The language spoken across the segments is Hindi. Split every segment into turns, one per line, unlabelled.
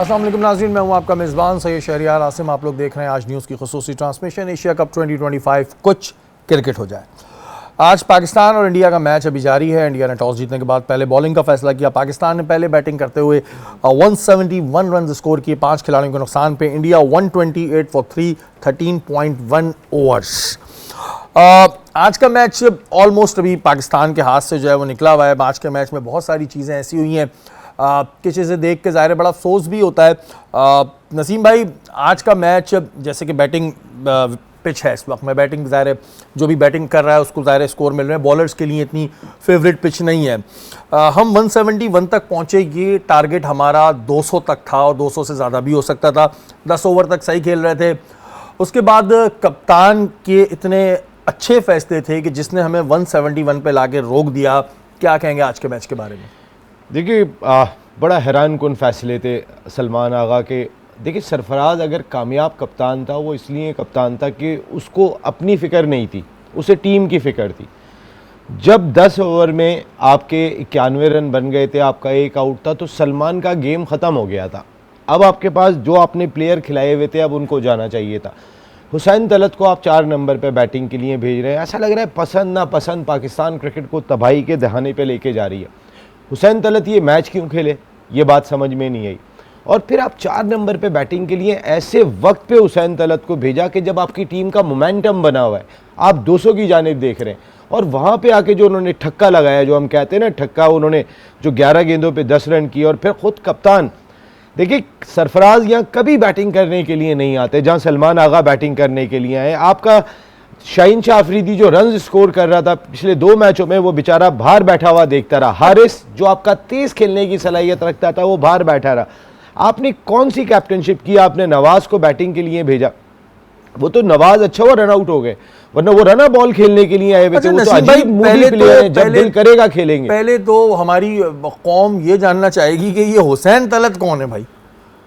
अस्सलाम वालेकुम नाज़रीन, मैं हूं आपका मेज़बान सैयद शहरियार आसिम। आप लोग देख रहे हैं आज न्यूज़ की खुसूसी ट्रांसमिशन एशिया कप 2025 कुछ क्रिकेट हो जाए। आज पाकिस्तान और इंडिया का मैच अभी जारी है। इंडिया ने टॉस जीतने के बाद पहले बॉलिंग का फैसला किया। पाकिस्तान ने पहले बैटिंग करते हुए 171 रन स्कोर किए 5 खिलाड़ियों के नुकसान पे। India 128 for 3, 13.1 overs. आज का मैच ऑलमोस्ट अभी पाकिस्तान के हाथ से जो है वो निकला हुआ है। आज के मैच में बहुत सारी चीज़ें ऐसी हुई हैं कि चीज़ें देख के ज़ाहिर बड़ा अफसोस भी होता है। नसीम भाई, आज का मैच जैसे कि बैटिंग पिच है इस वक्त में, बैटिंग ज़ाहिर जो भी बैटिंग कर रहा है उसको ज़ाहिर स्कोर मिल रहे हैं। बॉलर्स के लिए इतनी फेवरेट पिच नहीं है। हम 171 तक पहुँचे, ये टारगेट हमारा 200 तक था और 200 से ज़्यादा भी हो सकता था। 10 ओवर तक सही खेल रहे थे। उसके बाद कप्तान के इतने अच्छे फैसले थे कि जिसने हमें 171 पे लाके रोक दिया। क्या कहेंगे आज के मैच के बारे में?
देखिए, बड़ा हैरान कुन फैसले थे सलमान आगा के। देखिए, सरफराज अगर कामयाब कप्तान था, वो इसलिए कप्तान था कि उसको अपनी फ़िक्र नहीं थी, उसे टीम की फ़िक्र थी। जब 10 ओवर में आपके 91 रन बन गए थे, आपका एक आउट था, तो सलमान का गेम ख़त्म हो गया था। अब आपके पास जो आपने प्लेयर खिलाए हुए थे, अब उनको जाना चाहिए था। हुसैन तलत को आप 4 नंबर पे बैटिंग के लिए भेज रहे हैं। ऐसा लग रहा है पसंद ना पसंद पाकिस्तान क्रिकेट को तबाही के दहाने पे लेके जा रही है। हुसैन तलत ये मैच क्यों खेले, ये बात समझ में नहीं आई। और फिर आप 4 नंबर पे बैटिंग के लिए ऐसे वक्त पे हुसैन तलत को भेजा कि जब आपकी टीम का मोमेंटम बना हुआ है, आप 200 की जानिब देख रहे हैं, और वहाँ पे आके जो उन्होंने ठक्का लगाया, जो हम कहते हैं ना ठक्का, उन्होंने जो 11 गेंदों पे 10 रन किए। और फिर खुद कप्तान, देखिए सरफराज यहाँ कभी बैटिंग करने के लिए नहीं आते जहाँ सलमान आगा बैटिंग करने के लिए आए। आपका शाहीन शाह अफरीदी जो रन स्कोर कर रहा था पिछले 2 मैचों में, वो बेचारा बाहर बैठा हुआ देखता रहा। हारिस जो आपका तेज खेलने की सलाहियत रखता था, वो बाहर बैठा रहा। आपने कौन सी कैप्टनशिप की? आपने नवाज को बैटिंग के लिए भेजा, वो तो नवाज अच्छा हुआ रन आउट हो गए, वरना वो रना बॉल खेलने के लिए आए हुए थे। वो तो अजीब मूडी प्लेयर हैं, जब दिल करेगा खेलेंगे।
पहले तो हमारी कौम ये जानना चाहेगी कि ये हुसैन तलत कौन है भाई?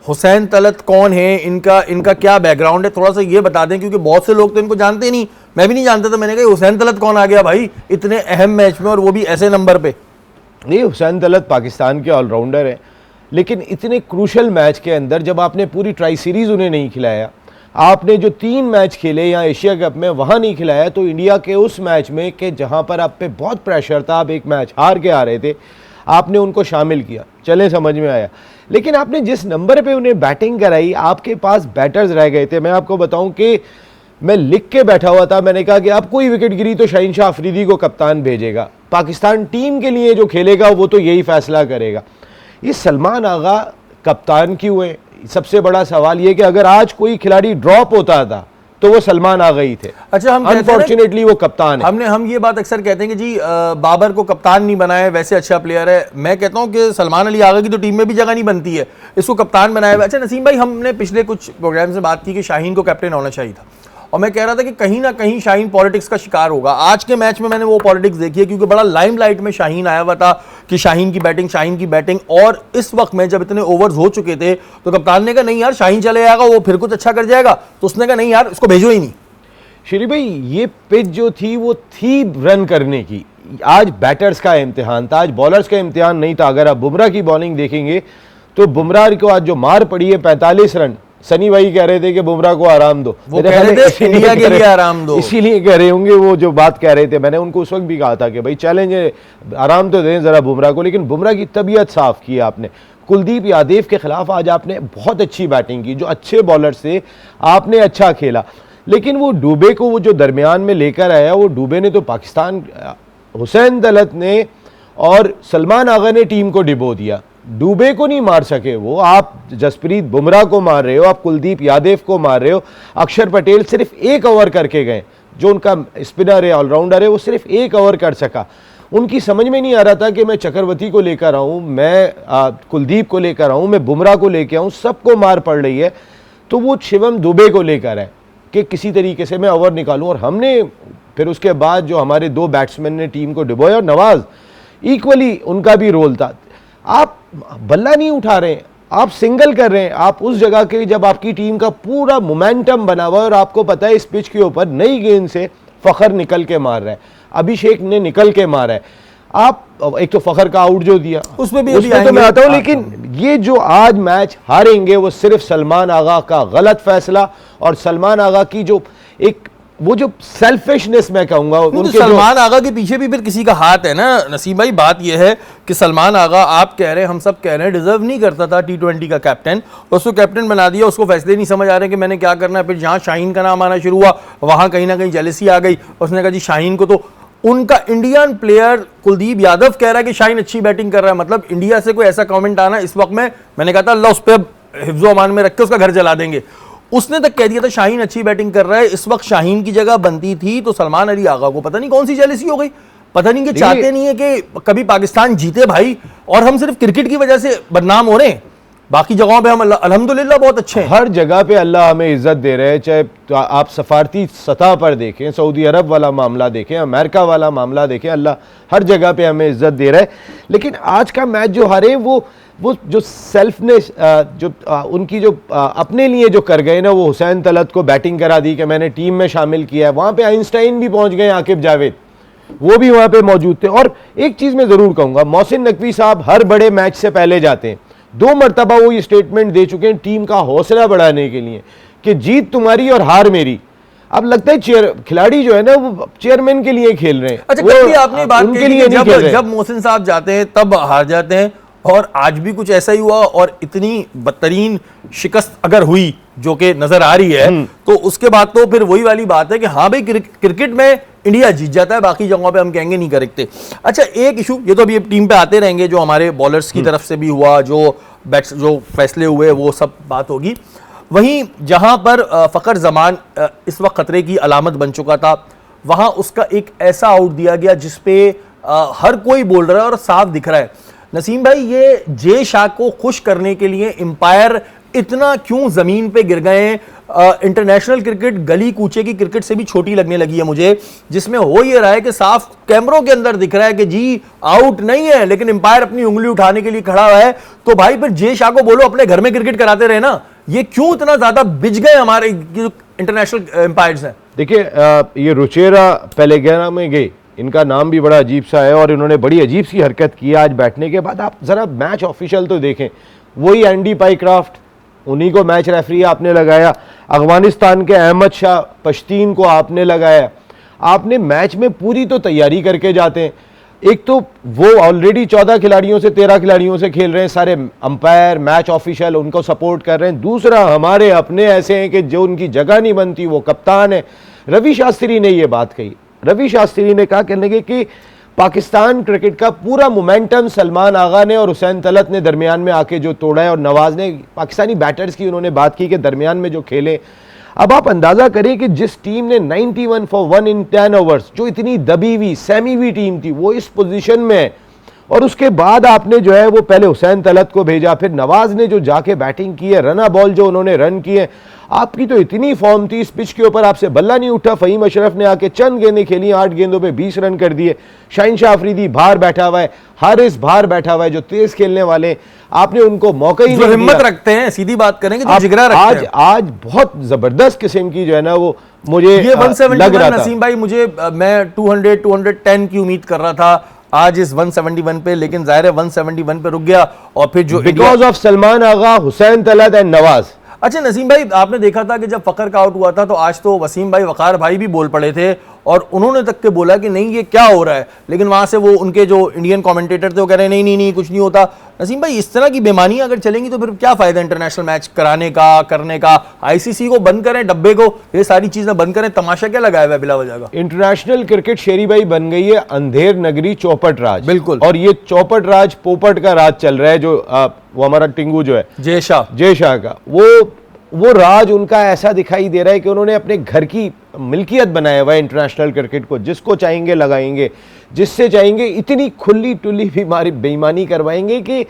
हुसैन तलत कौन है? इनका क्या बैकग्राउंड है? थोड़ा सा ये बता दें, क्योंकि बहुत से लोग तो इनको जानते नहीं। मैं भी नहीं जानता था। मैंने कहा हुसैन तलत कौन आ गया भाई इतने अहम मैच में, और वो भी ऐसे नंबर पे?
नहीं, हुसैन तलत पाकिस्तान के ऑलराउंडर हैं, लेकिन इतने क्रूशल मैच के अंदर जब आपने पूरी ट्राई सीरीज़ उन्हें नहीं खिलाया, आपने जो 3 मैच खेले यहाँ एशिया कप में वहाँ नहीं खिलाया, तो इंडिया के उस मैच में कि जहाँ पर आप पे बहुत प्रेशर था, आप एक मैच हार के आ रहे थे, आपने उनको शामिल किया, चले समझ में आया। लेकिन आपने जिस नंबर पे उन्हें बैटिंग कराई, आपके पास बैटर्स रह गए थे। मैं आपको बताऊं कि मैं लिख के बैठा हुआ था, मैंने कहा कि अब कोई विकेट गिरी तो शाहीन शाह अफरीदी को कप्तान भेजेगा, पाकिस्तान टीम के लिए जो खेलेगा वो तो यही फैसला करेगा। ये सलमान आगा कप्तान क्यों है? सबसे बड़ा सवाल ये कि अगर आज कोई खिलाड़ी ड्रॉप होता था तो वो सलमान आ गई थे।
अच्छा, हम
अनफॉर्चुनेटली वो कप्तान है।
हम ये बात अक्सर कहते हैं कि जी बाबर को कप्तान नहीं बनाया, वैसे अच्छा प्लेयर है। मैं कहता हूं कि सलमान अली आगा की तो टीम में भी जगह नहीं बनती है, इसको कप्तान बनाया। अच्छा नसीम भाई, हमने पिछले कुछ प्रोग्राम से बात की कि शाहीन को कैप्टन होना चाहिए था, और मैं कह रहा था कि कहीं ना कहीं शाहीन पॉलिटिक्स का शिकार होगा। आज के मैच में मैंने वो पॉलिटिक्स देखी है, क्योंकि बड़ा लाइमलाइट में शाहीन आया हुआ था कि शाहीन की बैटिंग। और इस वक्त में जब इतने ओवर्स हो चुके थे तो कप्तान ने कहा नहीं यार, शाहीन चले जाएगा, वो फिर कुछ अच्छा कर जाएगा। तो उसने कहा नहीं यार, इसको भेजो ही नहीं।
श्री भाई, ये पिच जो थी वो थी रन करने की। आज बैटर्स का इम्तिहान था, आज बॉलर्स का इम्तिहान नहीं था। अगर आप बुमराह की बॉलिंग देखेंगे तो बुमराह को आज जो मार पड़ी है 45 रन, सनी भाई कह रहे थे कि बुमराह को आराम दो,
वो कह रहे थे इंडिया के लिए आराम दो,
इसीलिए कह रहे होंगे वो जो बात कह रहे थे। मैंने उनको उस वक्त भी कहा था कि भाई चैलेंज है, आराम तो दें जरा बुमराह को। लेकिन बुमराह की तबीयत साफ की आपने। कुलदीप यादव के खिलाफ आज आपने बहुत अच्छी बैटिंग की, जो अच्छे बॉलर से आपने अच्छा खेला। लेकिन वो डूबे को वो जो दरमियान में लेकर आया, वो डूबे ने तो पाकिस्तान, हुसैन तलत ने और सलमान आगा ने टीम को डिबो दिया। डूबे को नहीं मार सके वो। आप जसप्रीत बुमराह को मार रहे हो, आप कुलदीप यादव को मार रहे हो। अक्षर पटेल सिर्फ 1 ओवर करके गए, जो उनका स्पिनर है, ऑलराउंडर है, वो सिर्फ 1 ओवर कर सका। उनकी समझ में नहीं आ रहा था कि मैं चक्रवर्ती को लेकर आऊँ, मैं कुलदीप को लेकर आऊँ, मैं बुमराह को लेकर आऊँ, सबको मार पड़ रही है। तो वो शिवम दुबे को लेकर है कि किसी तरीके से मैं ओवर निकालूं। और हमने फिर उसके बाद जो हमारे 2 बैट्समैन ने टीम को डिबोया, और नवाज इक्वली उनका भी रोल था। आप बल्ला नहीं उठा रहे हैं, आप सिंगल कर रहे हैं। आप उस जगह के जब आपकी टीम का पूरा मोमेंटम बना हुआ है और आपको पता है इस पिच के ऊपर नई गेंद से फखर निकल के मार रहा है, अभिषेक ने निकल के मारा है, आप एक तो फखर का आउट जो दिया
उसमें भी
उसमें तो मैं आता हूं, लेकिन ये जो आज मैच हारेंगे वो सिर्फ सलमान आगा का गलत फैसला और सलमान आगा की जो एक वो जो सेल्फिशनेस मैं कहूंगा
तो सलमान आगा के पीछे भी फिर किसी का हाथ है ना नसीम भाई। बात यह है कि सलमान आगा, आप कह रहे हैं, हम सब कह रहे हैं, डिजर्व नहीं करता था T20 का कैप्टन, उसको कैप्टन बना दिया, उसको फैसले नहीं समझ आ रहे कि मैंने क्या करना है। फिर जहां शाहीन का नाम आना शुरू हुआ वहां कहीं ना कहीं जेलसी आ गई, उसने कहा जी शाहीन को तो, उनका इंडियन प्लेयर कुलदीप यादव कह रहा है कि शाहीन अच्छी बैटिंग कर रहा है। मतलब इंडिया से कोई ऐसा कमेंट आना इस वक्त में, मैंने कहा था अल्लाह उस पर हिफ्ज़ो अमान में रख के उसका घर जला देंगे। उसने तक कह दिया था शाहीन अच्छी बैटिंग कर रहा है, इस वक्त शाहीन की जगह बनती थी तो सलमान अली आगा को पता नहीं कौन सी जेलसी हो गई, पता नहीं कि चाहते नहीं है कि कभी पाकिस्तान जीते भाई, और हम सिर्फ क्रिकेट की वजह से बदनाम हो रहे हैं। बाकी जगहों पे हम अल्हम्दुलिल्लाह बहुत अच्छे हैं,
हर जगह पे अल्लाह हमें इज्जत दे रहे हैं, चाहे तो आप सफारती सतह पर देखें, सऊदी अरब वाला मामला देखें, अमेरिका वाला मामला देखें, अल्लाह हर जगह पे हमें इज्जत दे रहा है। लेकिन आज का मैच जो हारे वो जो सेल्फनेस जो उनकी जो अपने लिए जो कर गए ना, वो हुसैन तलत को बैटिंग करा दी कि मैंने टीम में शामिल किया है। वहाँ पे आइंस्टाइन भी पहुँच गए, आकिब जावेद वो भी वहाँ पे मौजूद थे। और एक चीज़ मैं ज़रूर कहूँगा, मोहसिन नकवी साहब हर बड़े मैच से पहले जाते हैं, 2 मरतबा वो ये स्टेटमेंट दे चुके हैं टीम का हौसला बढ़ाने के लिए कि जीत तुम्हारी और हार मेरी। अब लगता है खिलाड़ी जो है ना वो चेयरमैन के लिए खेल रहे हैं।
अच्छा, कभी आपने बात कही कि जब मोहसिन साहब जाते हैं तब हार जाते हैं, और आज भी कुछ ऐसा ही हुआ, और इतनी बदतरीन शिकस्त अगर हुई जो कि नजर आ रही है, तो उसके बाद तो फिर वही वाली बात है कि हाँ भाई क्रिकेट में इंडिया जीत जाता है, बाकी जगहों पे हम कहेंगे नहीं करेक्टे। अच्छा, एक इशू, ये तो अभी टीम पे आते रहेंगे, जो हमारे बॉलर्स की तरफ से भी हुआ, जो फैसले हुए, वो सब बात होगी। वहीं जहां पर फ़खर जमान इस वक्त खतरे की अलामत बन चुका था, वहां उसका एक ऐसा आउट दिया गया जिसपे हर कोई बोल रहा है और साफ दिख रहा है। नसीम भाई, ये जे शाह को खुश करने के लिए एम्पायर इतना क्यों जमीन पे गिर गए हैं? इंटरनेशनल क्रिकेट गली कूचे की क्रिकेट से भी छोटी लगने लगी है मुझे, जिसमें हो ये रहा है कि साफ कैमरों के अंदर दिख रहा है कि जी आउट नहीं है, लेकिन एम्पायर अपनी उंगली उठाने के लिए खड़ा हुआ है। तो भाई फिर जे शाह को बोलो अपने घर में क्रिकेट कराते रहे ना। ये क्यों इतना ज्यादा बिज गए हमारे इंटरनेशनल एम्पायर्स हैं?
देखिए, ये रुचेरा पेलेग्रिनो में गए, इनका नाम भी बड़ा अजीब सा है और इन्होंने बड़ी अजीब सी हरकत की आज बैठने के बाद। आप ज़रा मैच ऑफिशियल तो देखें, वही एंडी पाइक्राफ्ट, उन्हीं को मैच रेफरी आपने लगाया। अफगानिस्तान के अहमद शाह पश्तीन को आपने लगाया। आपने मैच में पूरी तो तैयारी करके जाते हैं। एक तो वो ऑलरेडी 14 खिलाड़ियों से 13 खिलाड़ियों से खेल रहे हैं, सारे अंपायर मैच ऑफिशियल उनको सपोर्ट कर रहे हैं। दूसरा, हमारे अपने ऐसे हैं कि जो उनकी जगह नहीं बनती वो कप्तान है। रवि शास्त्री ने ये बात कही, रवि शास्त्री ने कहा, कहने लगे कि पाकिस्तान क्रिकेट का पूरा मोमेंटम सलमान आगा ने और हुसैन तलत ने दरमियान में आके जो तोड़ा है, और नवाज ने पाकिस्तानी बैटर्स की उन्होंने बात की कि दरमियान में जो खेले। अब आप अंदाजा करें कि जिस टीम ने 91 फॉर 1 इन 10 ओवर्स, जो इतनी दबी हुई सेमी हुई टीम थी, वो इस पोजीशन में है। और उसके बाद आपने जो है वो पहले हुसैन तलत को भेजा, फिर नवाज ने जो जाके बैटिंग की है, रना बॉल जो उन्होंने रन किए। आपकी तो इतनी फॉर्म थी, इस पिच के ऊपर आपसे बल्ला नहीं उठा। फ़हीम अशरफ ने आके चंद गेंदें खेली, 8 गेंदों पे 20 रन कर दिए। शाहीन शाह अफरीदी बाहर बैठा हुआ है, हारिस बाहर बैठा हुआ है, जो तेज खेलने वाले, आपने उनको मौका ही नहीं दिया।
हिम्मत रखते हैं, सीधी बात करेंगे, जो जिगरा रखते हैं।
आज बहुत जबरदस्त किस्म की जो है ना वो मुझे
ये 171
लग रहा था।
नसीम भाई, मुझे मैं 210 की उम्मीद कर रहा था आज इस 171 पे, लेकिन जाहिर है 171 पे रुक गया। और फिर जो
because of Salman Agha, Hussain Talat and Nawaz.
अच्छा नसीम भाई, आपने देखा था कि जब फखर का आउट हुआ था तो आज तो वसीम भाई, वकार भाई भी बोल पड़े थे, और उन्होंने तक के बोला कि नहीं ये क्या हो रहा है, लेकिन वहां से वो उनके जो इंडियन कमेंटेटर थे वो कह रहे हैं नहीं कुछ नहीं होता। नसीम भाई, इस तरह की बेमानी अगर चलेंगी तो फिर क्या फायदा इंटरनेशनल मैच कराने का, करने का? आईसीसी को बंद करें, डब्बे को, ये सारी चीजें बंद करें, तमाशा क्या लगाया हुआ है बिला वजह का?
इंटरनेशनल क्रिकेट शेरी भाई बन गई है अंधेर नगरी चौपट राज।
बिल्कुल।
और ये चौपट राज पोपट का राज चल रहा है, जो वो हमारा टिंगू जो है जय शाह का, वो राज उनका ऐसा दिखाई दे रहा है कि उन्होंने अपने घर की मिल्कियत बनाया हुआ है इंटरनेशनल क्रिकेट को। जिसको चाहेंगे लगाएंगे, जिससे चाहेंगे इतनी खुली टुली बेईमानी करवाएंगे कि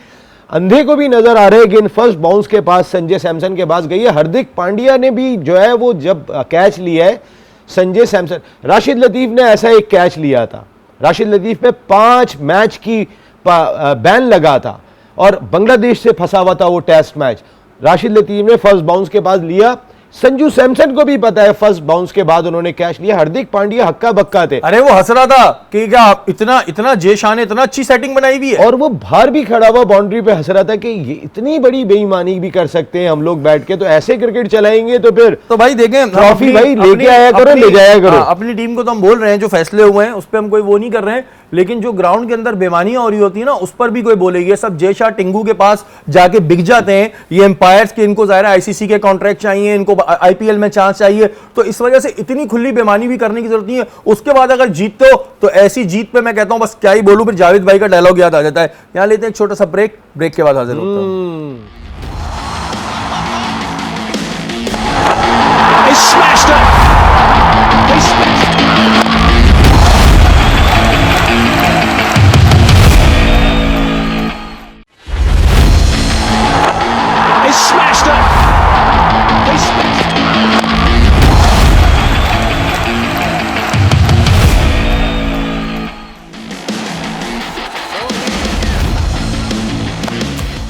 अंधे को भी नजर आ रहा है। गेंद फर्स्ट बाउंस के पास संजय सैमसन के पास गई है। हार्दिक पांड्या ने भी जो है वो जब कैच लिया है, संजय सैमसन, राशिद लतीफ ने ऐसा एक कैच लिया था। राशिद लतीफ पे 5 मैच की बैन लगा था और बांग्लादेश से फंसा हुआ था वो टेस्ट मैच। राशिद लतीफ ने फर्स्ट बाउंस के पास लिया, संजू सैमसन को भी पता है फर्स्ट बाउंस के बाद उन्होंने कैच लिया। हार्दिक पांड्या हक्का बक्का थे।
अरे वो हंस रहा था कि क्या इतना इतना जेशान ने इतना अच्छी सेटिंग बनाई हुई है,
और वो बाहर भी खड़ा हुआ बाउंड्री पे हंस रहा था कि ये इतनी बड़ी बेईमानी भी कर सकते हैं हम लोग बैठ के, तो ऐसे क्रिकेट चलाएंगे तो फिर
तो भाई देखें
ट्रॉफी भाई लेके आया करो, ले जाया करो।
अपनी टीम को तो हम बोल रहे हैं, जो फैसले हुए हैं उस पर हम कोई वो नहीं कर रहे हैं, लेकिन जो ग्राउंड के अंदर बेमानियां हो रही होती है ना, उस पर भी कोई बोलेगी। ये सब जेशा टिंगू के पास जाके बिक जाते हैं, ये एम्पायर्स के, इनको ज़ाहिर आईसीसी के कॉन्ट्रैक्ट चाहिए, इनको आईपीएल में चांस चाहिए, तो इस वजह से इतनी खुली बेमानी भी करने की जरूरत नहीं है। उसके बाद अगर जीतते हो तो ऐसी जीत पे मैं कहता हूं बस क्या ही बोलूं, फिर जावेद भाई का डायलॉग याद आ जाता है। यहां लेते हैं एक छोटा सा ब्रेक, ब्रेक के बाद हाजिर होता हूं।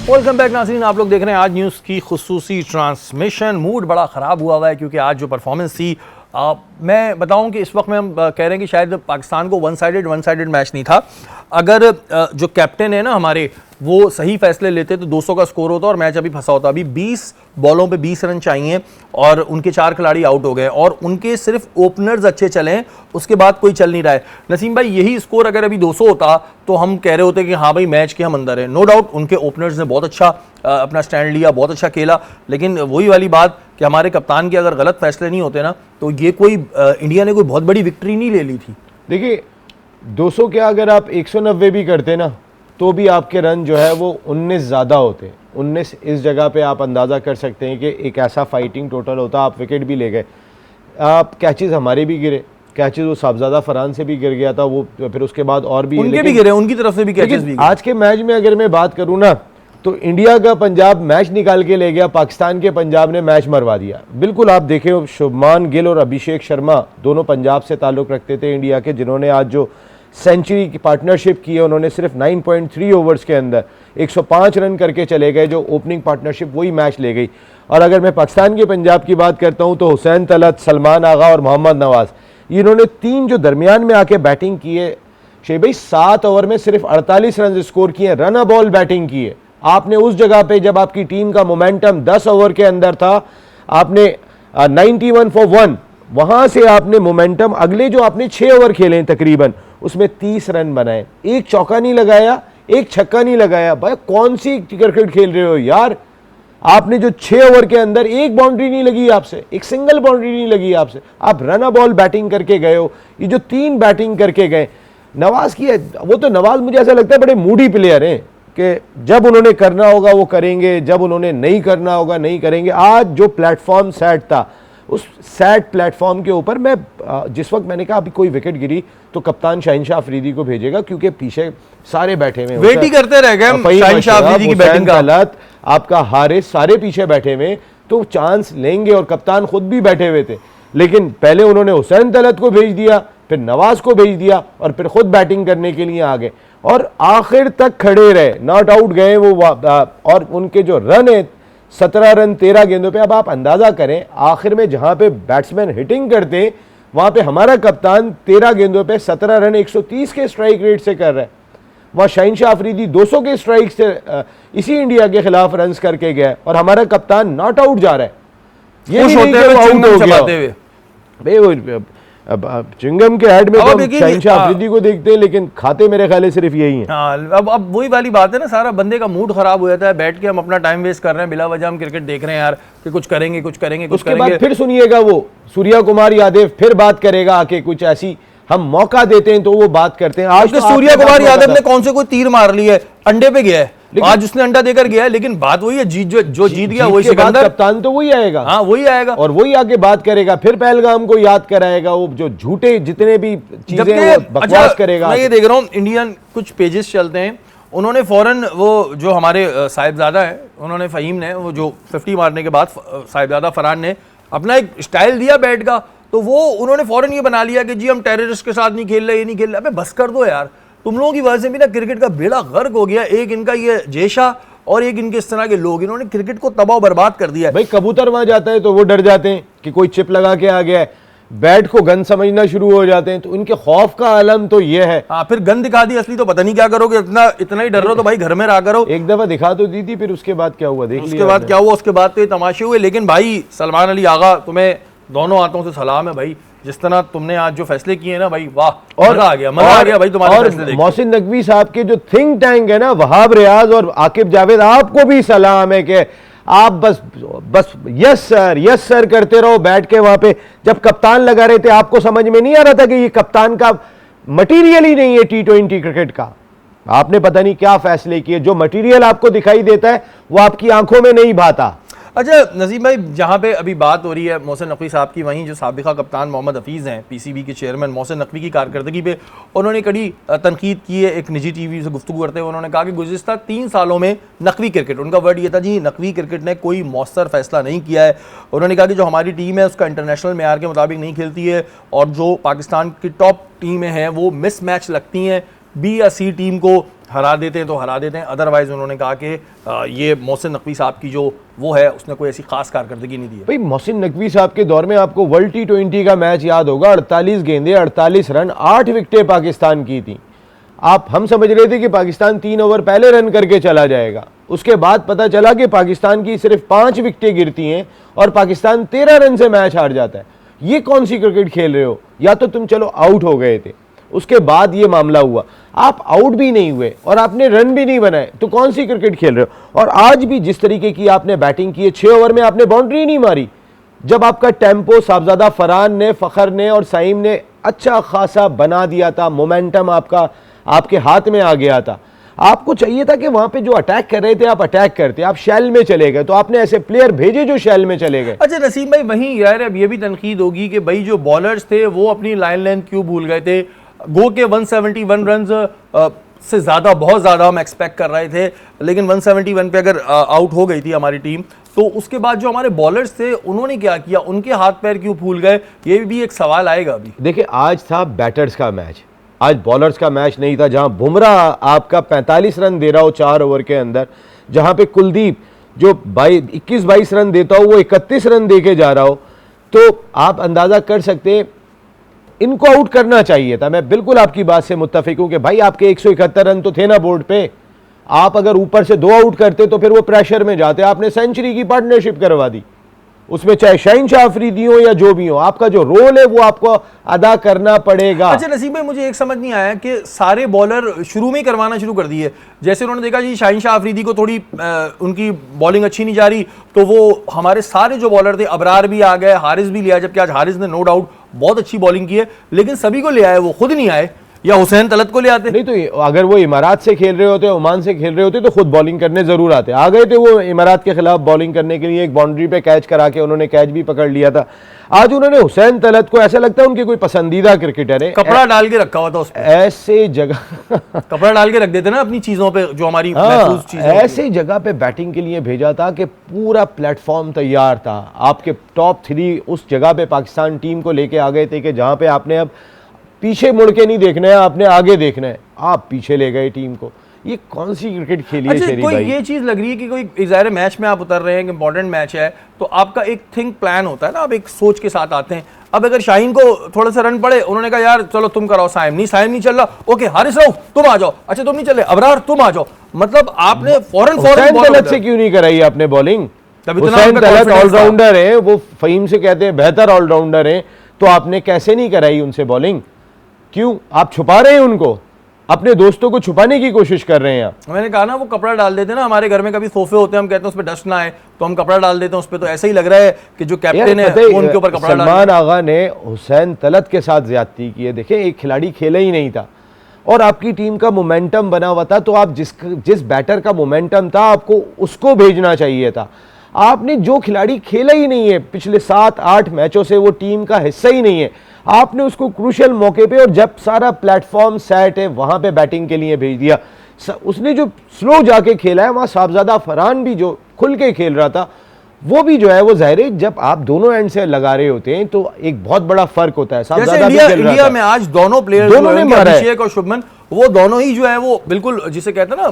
वेलकम बैक नाज़रीन, आप लोग देख रहे हैं आज न्यूज़ की खुसूसी ट्रांसमिशन। मूड बड़ा ख़राब हुआ है क्योंकि आज जो परफॉर्मेंस थी, मैं बताऊं कि इस वक्त में हम कह रहे हैं कि शायद पाकिस्तान को वन साइडेड मैच नहीं था। अगर जो कैप्टन है ना हमारे, वो सही फैसले लेते तो 200 का स्कोर होता और मैच अभी फंसा होता। अभी 20 बॉलों पे 20 रन चाहिए और उनके 4 खिलाड़ी आउट हो गए और उनके सिर्फ ओपनर्स अच्छे चले हैं, उसके बाद कोई चल नहीं रहा है। नसीम भाई, यही स्कोर अगर अभी 200 होता तो हम कह रहे होते कि हाँ भाई मैच के हम अंदर है। नो डाउट उनके ओपनर्स ने बहुत अच्छा अपना स्टैंड लिया, बहुत अच्छा खेला, लेकिन वही वाली बात कि हमारे कप्तान के अगर गलत फैसले नहीं होते ना, तो ये कोई इंडिया ने कोई बहुत बड़ी विक्ट्री नहीं ले ली थी।
देखिए 200 क्या, अगर आप 190 भी करते ना तो भी आपके रन जो है वो 19 ज़्यादा होते। 19 इस जगह पे आप अंदाज़ा कर सकते हैं कि एक ऐसा फाइटिंग टोटल होता। आप विकेट भी ले गए, आप कैचेस हमारे भी गिरे, कैचेस वो साहबजादा फरहान से भी गिर गया था वो, फिर उसके बाद और भी
उनके भी गिरे, उनकी तरफ से भी कैचेस भी गिरे।
आज के मैच में अगर मैं बात करूँ ना, तो इंडिया का पंजाब मैच निकाल के ले गया, पाकिस्तान के पंजाब ने मैच मरवा दिया। बिल्कुल आप देखें, शुभमान गिल और अभिषेक शर्मा दोनों पंजाब से ताल्लुक़ रखते थे इंडिया के, जिन्होंने आज जो सेंचुरी की पार्टनरशिप की है, उन्होंने सिर्फ 9.3 ओवर्स के अंदर 105 रन करके चले गए। जो ओपनिंग पार्टनरशिप वही मैच ले गई। और अगर मैं पाकिस्तान के पंजाब की बात करता हूं तो हुसैन तलत, सलमान आगा और मोहम्मद नवाज, इन्होंने 3 जो दरमियान में आके बैटिंग की है, शेख भाई 7 ओवर में सिर्फ 48 रन स्कोर किए, रन बॉल बैटिंग की है। आपने उस जगह पे जब आपकी टीम का मोमेंटम 10 ओवर के अंदर था, आपने 91 फॉर 1, वहां से आपने मोमेंटम अगले जो आपने 6 ओवर खेले तकरीबन, उसमें 30 रन बनाए, एक चौका नहीं लगाया, एक छक्का नहीं लगाया। भाई कौन सी क्रिकेट खेल रहे हो यार? आपने जो 6 ओवर के अंदर एक बाउंड्री नहीं लगी आपसे, एक सिंगल बाउंड्री नहीं लगी आपसे, आप रन बॉल बैटिंग करके गए हो। ये जो 3 बैटिंग करके गए, नवाज की है, वो तो नवाज मुझे ऐसा लगता है बड़े मूडी प्लेयर हैं कि जब उन्होंने करना होगा वो करेंगे, जब उन्होंने नहीं करना होगा नहीं करेंगे। आज जो प्लेटफॉर्म सेट था, उस सेट प्लेटफॉर्म के ऊपर मैं जिस वक्त मैंने कहा अभी कोई विकेट गिरी तो कप्तान शाहिनशाह अफरीदी को भेजेगा, क्योंकि पीछे सारे बैठे हुए,
वेट ही करते रह गए शाहिनशाह अफरीदी की बैटिंग का।
आपका हारिस सारे पीछे बैठे हुए, तो चांस लेंगे, और कप्तान खुद भी बैठे हुए थे। लेकिन पहले उन्होंने हुसैन तलत को भेज दिया, फिर नवाज को भेज दिया और फिर खुद बैटिंग करने के लिए आ गए और आखिर तक खड़े रहे, नॉट आउट गए वो। और उनके जो रन है 17 रन 13 गेंदों पे। अब आप अंदाजा करें, आखिर में जहां पे बैट्समैन हिटिंग करते वहां पे हमारा कप्तान 13 गेंदों पे 17 रन 130 के स्ट्राइक रेट से कर रहा है। वहां शाहिनशाह अफरीदी 200 के स्ट्राइक से इसी इंडिया के खिलाफ रन करके गया और हमारा कप्तान नॉट आउट जा रहा है। ये नहीं कि वो आउट हो गया भाई। वो अब चिंगम के ऐड में तो शाहिनशाह अफरीदी को देखते हैं, लेकिन खाते मेरे ख्याल सिर्फ यही हैं।
अब वही वाली बात है ना, सारा बंदे का मूड खराब हो जाता है, बैठ के हम अपना टाइम वेस्ट कर रहे हैं, बिला वजह हम क्रिकेट देख रहे हैं यार कि कुछ करेंगे कुछ करेंगे कुछ
उसके बाद फिर सुनिएगा वो सूर्या कुमार यादव फिर बात करेगा आके, कुछ ऐसी हम मौका देते हैं तो वो बात करते हैं। आज तो
सूर्या कुमार यादव ने कौन से कोई तीर मार ली है, अंडे पे गया है, आज उसने अंडा देकर गया है, लेकिन बात वही है, जो जीत गया वही सिकंदर,
कप्तान तो वही आएगा।
हाँ वही आएगा और
वही आके बात करेगा, फिर पहलगाम को याद कराएगा, वो जो झूठे जितने भी चीजें बकवास करेगा।
मैं ये देख रहा हूँ इंडियन कुछ पेजेस चलते हैं, उन्होंने फौरन वो जो हमारे साहिबजादा है, उन्होंने फ़हीम ने वो जो 50 मारने के बाद साहिबजादा फरहान ने अपना एक स्टाइल दिया बैट का, तो वो उन्होंने फौरन ये बना लिया कि जी हम टेररिस्ट के साथ नहीं खेल रहे, ये नहीं खेल रहे। अबे बस कर दो यार, तुम लोगों की वजह से भी ना क्रिकेट का बेड़ा गर्क हो गया। एक इनका ये जेशा और एक इनके इस तरह के लोग, इन्होंने क्रिकेट को तबाह बर्बाद कर दिया है।
भाई कबूतर वहां जाता है तो वो डर जाते हैं कि कोई चिप लगा के आ गया है, बैट को गन समझना शुरू हो जाते हैं, तो इनके खौफ का आलम तो ये है।
हाँ, फिर गन दिखा दी असली तो पता नहीं क्या करोगे, इतना ही डर रहे हो तो भाई घर में रहा करो।
एक दफा दिखा तो दी थी, फिर उसके बाद क्या हुआ देख लिया।
उसके बाद क्या हुआ, उसके बाद तो ये तमाशे हुए। लेकिन भाई सलमान अली आगा, तुम्हें दोनों हाथों से सलाम है भाई, जिस तरह तुमने आज जो फैसले किए ना भाई, वाह, मजा आ गया भाई तुम्हारे फैसले देख के।
मोहसिन नकवी साहब के जो थिंक टैंक है ना, वहाब रियाज और आकिब जावेद, आपको भी सलाम है कि आप बस यस सर करते रहो बैठ के वहां पे। जब कप्तान लगा रहे थे आपको समझ में नहीं आ रहा था कि ये कप्तान का मटीरियल ही नहीं है T20 क्रिकेट का। आपने पता नहीं क्या फैसले किए, जो मटीरियल आपको दिखाई देता है वो आपकी आंखों में नहीं भाता।
अच्छा नजीम भाई, जहाँ पे अभी बात हो रही है मोहसिन नकवी साहब की, वहीं जो साबिका कप्तान मोहम्मद हफीज़ हैं, पीसीबी के चेयरमैन, मोहसिन नकवी की कारकर्दगी पे उन्होंने कड़ी तनकीद की है। एक निजी टीवी से गुफ्तगू करते हुए उन्होंने कहा कि गुज़िश्ता 3 सालों में नकवी क्रिकेट, उनका वर्ड ये था जी, नकवी क्रिकेट ने कोई मौसर फैसला नहीं किया है। उन्होंने कहा कि जो हमारी टीम है उसका इंटरनेशनल मेयार के मुताबिक नहीं खेलती है, और जो पाकिस्तान की टॉप टीमें हैं वो मिस मैच लगती हैं, बी या सी टीम को हरा देते हैं तो हरा देते हैं। अदरवाइज उन्होंने कहा कि ये मोहसिन नकवी साहब की जो वो है उसने कोई ऐसी खास कारकर्दगी नहीं दी है।
भाई मोहसिन नकवी साहब के दौर में आपको वर्ल्ड T20 का मैच याद होगा, 48 गेंदे 48 रन 8 विकेटें पाकिस्तान की थी। हम समझ रहे थे कि पाकिस्तान 3 ओवर पहले रन करके चला जाएगा, उसके बाद पता चला कि पाकिस्तान की सिर्फ 5 विकेटें गिरती हैं और पाकिस्तान 13 रन से मैच हार जाता है। ये कौन सी क्रिकेट खेल रहे हो? या तो तुम चलो आउट हो गए थे, उसके बाद ये मामला हुआ, आप आउट भी नहीं हुए और आपने रन भी नहीं बनाए, तो कौन सी क्रिकेट खेल रहे हो? और आज भी जिस तरीके की आपने बैटिंग की है, 6 ओवर में आपने बाउंड्री नहीं मारी, जब आपका टेम्पो साहबजादा फरहान ने, फखर ने और सईम ने अच्छा खासा बना दिया था, मोमेंटम आपके हाथ में आ गया था। आपको चाहिए था कि वहां पे जो अटैक कर रहे थे आप अटैक करते, आप शैल में चले गए, तो आपने ऐसे प्लेयर भेजे जो शैल में चले गए।
अच्छा नसीम भाई, वहीं यार अब ये भी तनकीद होगी कि भाई जो बॉलर्स थे वो अपनी लाइन लेंथ क्यों भूल गए थे। गो के 171 रन से ज़्यादा, बहुत ज़्यादा हम एक्सपेक्ट कर रहे थे, लेकिन 171 पे अगर आउट हो गई थी हमारी टीम, तो उसके बाद जो हमारे बॉलर्स थे उन्होंने क्या किया, उनके हाथ पैर क्यों भूल गए, ये भी एक सवाल आएगा अभी।
देखिए आज था बैटर्स का मैच, आज बॉलर्स का मैच नहीं था, जहां बुमराह आपका 45 रन दे रहा हो 4 ओवर के अंदर, जहां पे कुलदीप जो 21-22 रन देता हो वो 31 रन दे के जा रहा हो, तो आप अंदाजा कर सकते हैं इनको आउट करना चाहिए था। मैं बिल्कुल आपकी बात से मुत्तफिक हूं कि भाई आपके 171 रन तो थे ना बोर्ड पे, आप अगर ऊपर से 2 आउट करते तो फिर वो प्रेशर में जाते। आपने सेंचुरी की पार्टनरशिप करवा दी, उसमें चाहे शाहिनशाह अफरीदी हो या जो भी हो, आपका जो रोल है वो आपको अदा करना पड़ेगा।
अच्छा नसीब भाई, मुझे एक समझ नहीं आया कि सारे बॉलर शुरू में ही करवाना शुरू कर दिए। जैसे उन्होंने देखा जी शाहिनशाह अफरीदी को थोड़ी उनकी बॉलिंग अच्छी नहीं जा रही, तो वो हमारे सारे जो बॉलर थे, अबरार भी आ गए, हारिस भी लिया, जबकि आज हारिस ने नो डाउट बहुत अच्छी बॉलिंग की है, लेकिन सभी को ले आए, वो खुद नहीं आए, या हुसैन तलत को ले आते।
नहीं तो अगर वो इमारात से खेल रहे होते, ओमान से खेल रहे होते, तो खुद बॉलिंग करने जरूर आते। आ गए थे वो इमारात के खिलाफ बॉलिंग करने के लिए, एक बाउंड्री पे कैच करा के उन्होंने कैच भी पकड़ लिया था। आज उन्होंने हुसैन तलत को, ऐसा लगता है उनके कोई पसंदीदा क्रिकेटर है,
कपड़ा डाल के रखा हुआ था उस पे।
ऐसे जगह
कपड़ा डाल के रख देते ना अपनी चीजों पे, जो हमारी महफूज चीजें,
ऐसे जगह पे बैटिंग के लिए भेजा था कि पूरा प्लेटफॉर्म तैयार था। आपके टॉप 3 उस जगह पे पाकिस्तान टीम को लेके आ गए थे कि जहां पे आपने अब पीछे मुड़ के नहीं देखना है, आपने आगे देखना है। आप पीछे ले गए टीम को, ये कौन सी क्रिकेट खेली है शेरी
कोई
भाई?
ये चीज लग रही है कि कोई ज़ाहिर मैच में आप उतर रहे हैं, इंपॉर्टेंट मैच है, तो आपका एक थिंक प्लान होता है ना, आप एक सोच के साथ आते हैं। अब अगर शाहीन को थोड़ा सा रन पड़े, उन्होंने कहा यार चलो तुम कराओ, साइम नहीं चल रहा, ओके हारिस राउफ तुम आ जाओ, अच्छा तुम नहीं चले, अबरार तुम आ जाओ, मतलब आपने फौरन
तलत से क्यों नहीं कराई आपने बॉलिंग? हुसैन तलत ऑलराउंडर है, वो फहीम से कहते हैं बेहतर ऑलराउंडर है, तो आपने कैसे नहीं कराई उनसे बॉलिंग? क्यों आप छुपा रहे हैं उनको, अपने दोस्तों को छुपाने की कोशिश कर रहे हैं?
मैंने कहा ना वो कपड़ा डाल देते ना, हमारे घर में कभी सोफे होते हैं, हम कहते हैं उस पर डस्ट ना आए, तो हम कपड़ा डाल देते हैं उस पर, तो ऐसा ही लग रहा है कि जो कैप्टन है वो उनके ऊपर कपड़ा डाल।
सलमान आगा ने हुसैन तलत के साथ ज्यादती की है। देखिए एक खिलाड़ी खेला ही नहीं था और आपकी टीम का मोमेंटम बना हुआ था, तो आप जिस बैटर का मोमेंटम था आपको उसको भेजना चाहिए था। आपने जो खिलाड़ी खेला ही नहीं है पिछले 7-8 मैचों से, वो टीम का हिस्सा ही नहीं है, आपने उसको क्रूशियल मौके पे, और जब सारा प्लेटफॉर्म सेट है वहां पे बैटिंग के लिए भेज दिया। उसने जो स्लो जाके खेला है वहां, साहबजादा फरहान भी जो खुल के खेल रहा था, वो भी जो है वो जाहिर है जब आप दोनों एंड से लगा रहे होते हैं तो एक बहुत बड़ा फर्क होता है।
जैसे इंडिया में आज दोनों प्लेयर्स, अभिषेक और शुभमन, वो दोनों ही जो है वो बिल्कुल जिसे कहते हैं ना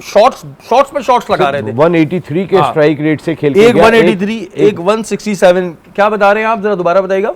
शॉट्स पे शॉट्स लगा रहे थे।
183 के
हाँ।
स्ट्राइक रेट से खेल के
एक
गया,
183 एक 167। क्या बता रहे हैं आप, जरा दोबारा बताइएगा।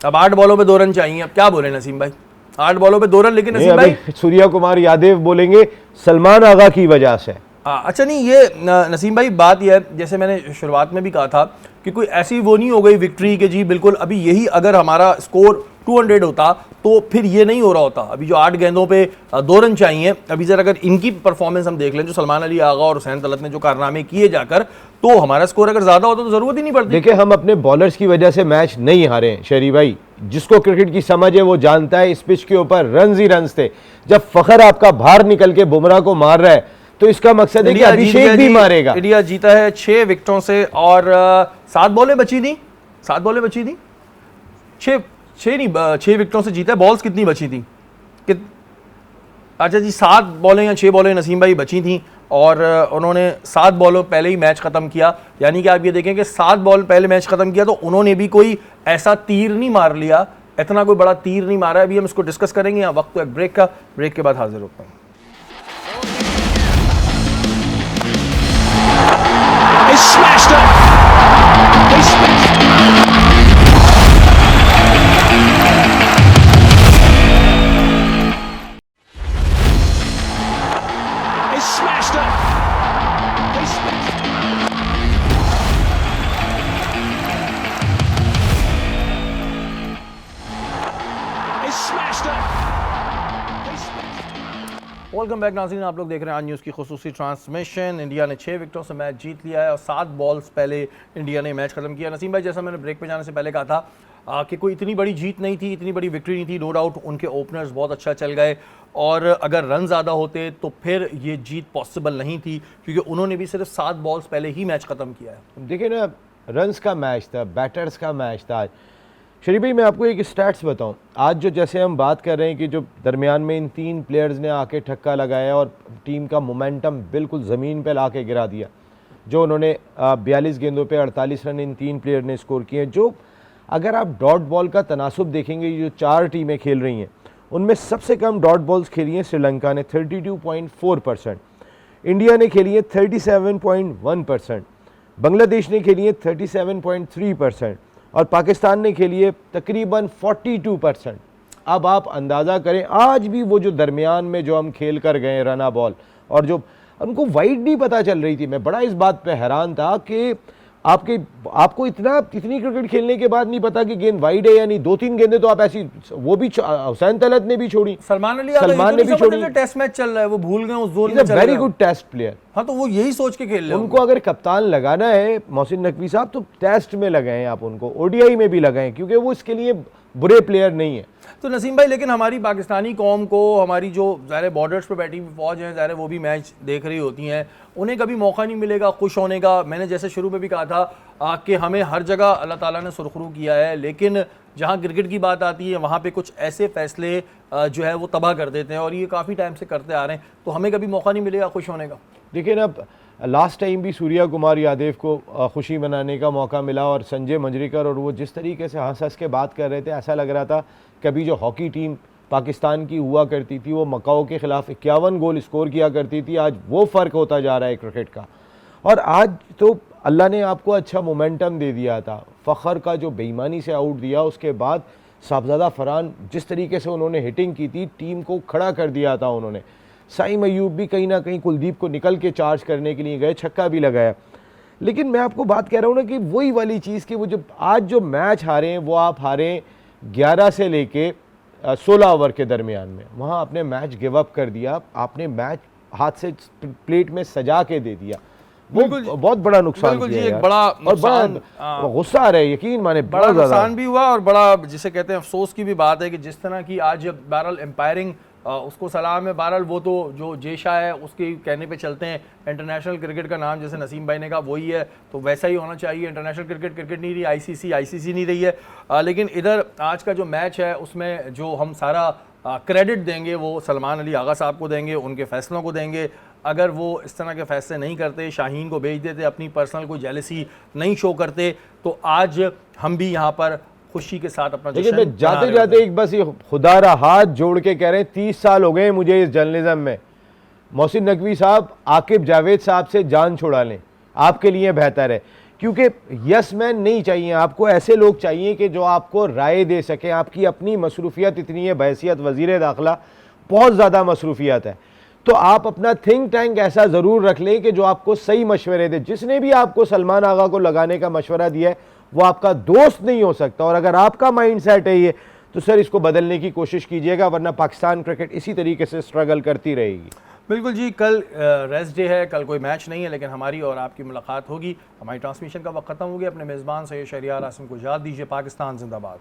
अब 8 बॉलों पे 2 रन चाहिए, अब क्या बोले नसीम भाई, 8 बॉलों पे 2 रन। लेकिन
नहीं,
नसीम भाई
अभी सूर्या कुमार यादव बोलेंगे सलमान आगा की वजह से।
अच्छा नहीं, ये नसीम भाई बात यह है, जैसे मैंने शुरुआत में भी कहा था कि कोई ऐसी वो नहीं हो गई विक्ट्री के जी बिल्कुल अभी यही अगर हमारा स्कोर 200 होता तो फिर ये नहीं हो रहा होता। अभी जो 8 गेंदों पे 2 रन चाहिए, अभी जरा अगर इनकी परफॉर्मेंस हम देख लें, जो सलमान अली आगा और हुसैन तलत ने जो कारनामे किए जाकर, तो हमारा स्कोर अगर ज्यादा होता तो जरूरत ही नहीं पड़ती।
देखिए, हम अपने बॉलर्स की वजह से मैच नहीं हारे हैं शहरी भाई। जिसको क्रिकेट की समझ है वो जानता है इस पिच के ऊपर रन्स ही रन्स थे। जब फखर आपका बाहर निकल के बुमराह को मार रहा है तो इसका मकसद है कि अभिषेक भी मारेगा।
इंडिया जीता है 6 विकेटों से और 7 बॉलें बची थी, 7 बॉलें बची थी, 6 विकेटों से जीता है। बॉल्स कितनी बची थी अच्छा जी 7 बॉलें या 6 बॉलें नसीम भाई बची थी और उन्होंने 7 बॉलों पहले ही मैच खत्म किया। यानी कि आप ये देखें कि 7 बॉल पहले मैच खत्म किया तो उन्होंने भी कोई ऐसा तीर नहीं मार लिया, इतना कोई बड़ा तीर नहीं मारा। अभी हम इसको डिस्कस करेंगे। यहाँ वक्त तो एक ब्रेक का, ब्रेक के बाद हाजिर होता हूँ।
He smashed it. He smashed it. He smashed it. He smashed it. He smashed it.
Welcome back नाज़रीन, आप लोग देख रहे हैं आज न्यूज़ की खुसूसी ट्रांसमिशन। इंडिया ने 6 विकेटों से मैच जीत लिया है और 7 बॉल्स पहले इंडिया ने मैच खत्म किया। नसीम भाई, जैसा मैंने ब्रेक पे जाने से पहले कहा था कि कोई इतनी बड़ी जीत नहीं थी, इतनी बड़ी विक्ट्री नहीं थी। नो डाउट उनके ओपनर्स बहुत अच्छा चल गए और अगर रन ज़्यादा होते तो फिर ये जीत पॉसिबल नहीं थी, क्योंकि उन्होंने भी सिर्फ 7 बॉल्स पहले ही मैच खत्म किया है।
देखिए ना, रन्स का मैच था, बैटर्स का मैच था आज। शरीफ भाई, मैं आपको एक स्टैट्स बताऊं। आज जो जैसे हम बात कर रहे हैं कि जो दरमियान में इन 3 प्लेयर्स ने आके ठक्का लगाया और टीम का मोमेंटम बिल्कुल ज़मीन पे ला के गिरा दिया। जो उन्होंने 42 गेंदों पे 48 रन इन 3 प्लेयर ने स्कोर किए। जो अगर आप डॉट बॉल का तनासुब देखेंगे, जो 4 टीमें खेल रही हैं उनमें सबसे कम डॉट बॉल्स खेली हैं श्रीलंका ने 32.4%, इंडिया ने खेली है 37.1%, बांग्लादेश ने खेली है 37.3% और पाकिस्तान ने खेली है तकरीबन 42%। अब आप अंदाज़ा करें, आज भी वो जो दरमियान में जो हम खेल कर गए रना बॉल और जो उनको वाइड नहीं पता चल रही थी। मैं बड़ा इस बात पे हैरान था कि आपको इतनी क्रिकेट खेलने के बाद नहीं पता कि गेंद वाइड है या नहीं। 2-3 गेंदें तो आप ऐसी, वो भी हुसैन तलत ने भी छोड़ी,
सलमान
ने भी छोड़ी।
टेस्ट मैच चल रहा है, वो भूल गए उस जोन में।
Very good test player.
हाँ, तो वो यही सोच के खेल रहे हैं।
उनको अगर कप्तान लगाना है मोहसिन नकवी साहब, तो टेस्ट में लगाएं आप उनको, ओडीआई में भी लगाएं, क्योंकि वो इसके लिए बुरे प्लेयर नहीं है।
तो नसीम भाई, लेकिन हमारी पाकिस्तानी कौम को, हमारी जो ज़ाहिर बॉर्डर्स पे बैठी हुई फौज है, ज़ाहिर वो भी मैच देख रही होती हैं, उन्हें कभी मौका नहीं मिलेगा खुश होने का। मैंने जैसे शुरू में भी कहा था कि हमें हर जगह अल्लाह ताला ने सुरखरू किया है, लेकिन जहाँ क्रिकेट की बात आती है वहाँ पे कुछ ऐसे फैसले जो है वो तबाह कर देते हैं और ये काफ़ी टाइम से करते आ रहे हैं। तो हमें कभी मौका नहीं मिलेगा खुश होने का।
देखिए ना, लास्ट टाइम भी सूर्या कुमार यादव को खुशी मनाने का मौका मिला और संजय मंजरेकर, और वो जिस तरीके से हंस हंस के बात कर रहे थे, ऐसा लग रहा था कभी जो हॉकी टीम पाकिस्तान की हुआ करती थी, वो मकाओ के ख़िलाफ़ 51 गोल स्कोर किया करती थी, आज वो फ़र्क होता जा रहा है क्रिकेट का। और आज तो अल्लाह ने आपको अच्छा मोमेंटम दे दिया था। फ़खर का जो बेईमानी से आउट दिया, उसके बाद साहबजादा फरहान जिस तरीके से उन्होंने हिटिंग की थी, टीम को खड़ा कर दिया था उन्होंने। साइम अयूब भी कहीं ना कहीं कुलदीप को निकल के चार्ज करने के लिए गए, छक्का भी लगाया। लेकिन मैं आपको बात कह रहा हूँ ना कि वही वाली चीज़ कि वो जो आज जो मैच हारे हैं, वो आप हारे 11 से लेके 16 ओवर के दरमियान में। वहाँ आपने मैच गिव अप कर दिया, आपने मैच हाथ से प्लेट में सजा के दे दिया। वो बहुत बड़ा नुकसान
बिल्कुल जी,
किया
एक
यार।
बड़ा
और बड़ा गुस्सा आ रहा है, यकीन माने
बड़ा नुकसान भी हुआ और बड़ा जिसे कहते हैं अफसोस की भी बात है कि जिस तरह की आज बहरहाल एम्पायरिंग उसको सलाम है। बहरहाल वो तो जो जेशा है उसके कहने पे चलते हैं। इंटरनेशनल क्रिकेट का नाम जैसे नसीम भाई ने कहा वही है, तो वैसा ही होना चाहिए। इंटरनेशनल क्रिकेट नहीं रही, आईसीसी नहीं रही है। लेकिन इधर आज का जो मैच है उसमें जो हम सारा क्रेडिट देंगे वो सलमान अली आगा साहब को देंगे, उनके फैसलों को देंगे। अगर वो इस तरह के फैसले नहीं करते, शाहीन को भेज देते, अपनी पर्सनल कोई जेलसी नहीं शो करते, तो आज हम भी यहाँ पर खुशी के साथ अपना
देखिए
जश्न
मैं
मना
जाते
रहे
जाते
होते हैं।
एक बस ये खुदारा हाथ जोड़ के कह रहे हैं 30 साल हो गए मुझे इस जर्नलिज्म में, मोहसिन नकवी साहब आकिब जावेद साहब से जान छुड़ा लें, आपके लिए बेहतर है। क्योंकि यस मैन नहीं चाहिए आपको, ऐसे लोग चाहिए कि जो आपको राय दे सकें। आपकी अपनी मसरूफियत इतनी है, बहैसियत वज़ीर दाखिला बहुत ज़्यादा मसरूफियत है, तो आप अपना थिंक टैंक ऐसा ज़रूर रख लें कि जो आपको सही मशवरे दे। जिसने भी आपको सलमान आगा को लगाने का मशवरा दिया है वो आपका दोस्त नहीं हो सकता, और अगर आपका माइंड सेट है ये तो सर इसको बदलने की कोशिश कीजिएगा, वरना पाकिस्तान क्रिकेट इसी तरीके से स्ट्रगल करती रहेगी।
बिल्कुल जी, कल रेस्ट डे है, कल कोई मैच नहीं है, लेकिन हमारी और आपकी मुलाकात होगी। हमारी ट्रांसमिशन का वक्त खत्म हो गया। अपने मेज़बान सैयद शहरियार आसिम को याद दीजिए। पाकिस्तान जिंदाबाद।